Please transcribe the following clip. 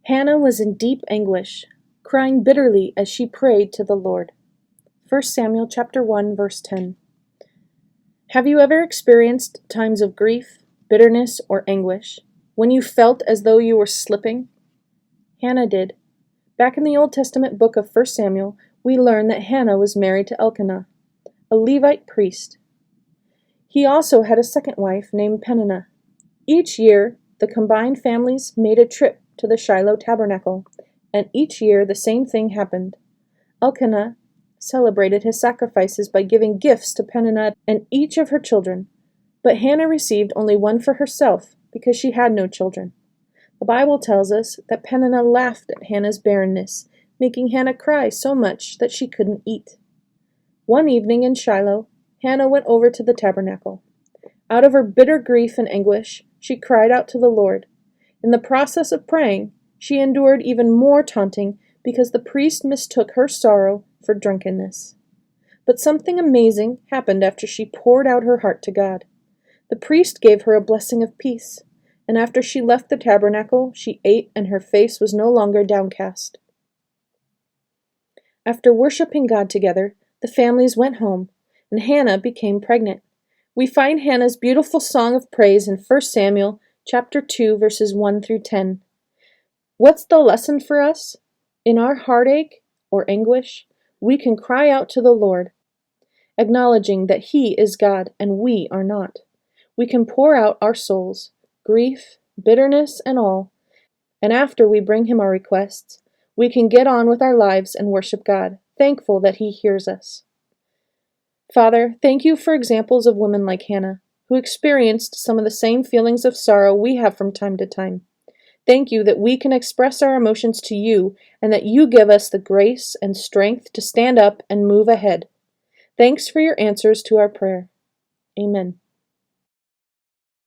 Hannah was in deep anguish, crying bitterly as she prayed to the Lord. 1 Samuel chapter 1, verse 10. Have you ever experienced times of grief, bitterness, or anguish, when you felt as though you were slipping? Hannah did. Back in the Old Testament book of 1 Samuel, we learn that Hannah was married to Elkanah, a Levite priest. He also had a second wife named Peninnah. Each year, the combined families made a trip to the Shiloh tabernacle, and each year the same thing happened. Elkanah celebrated his sacrifices by giving gifts to Peninnah and each of her children, but Hannah received only one for herself because she had no children. The Bible tells us that Peninnah laughed at Hannah's barrenness, making Hannah cry so much that she couldn't eat. One evening in Shiloh, Hannah went over to the tabernacle. Out of her bitter grief and anguish, she cried out to the Lord. In the process of praying, she endured even more taunting because the priest mistook her sorrow for drunkenness. But something amazing happened after she poured out her heart to God. The priest gave her a blessing of peace, and after she left the tabernacle, she ate and her face was no longer downcast. After worshiping God together, the families went home, and Hannah became pregnant. We find Hannah's beautiful song of praise in 1 Samuel chapter 2, verses 1 through 10. What's the lesson for us? In our heartache or anguish, we can cry out to the Lord, acknowledging that He is God and we are not. We can pour out our souls, grief, bitterness, and all, and after we bring Him our requests, we can get on with our lives and worship God, thankful that He hears us. Father, thank you for examples of women like Hannah, who experienced some of the same feelings of sorrow we have from time to time. Thank you that we can express our emotions to you and that you give us the grace and strength to stand up and move ahead. Thanks for your answers to our prayer. Amen.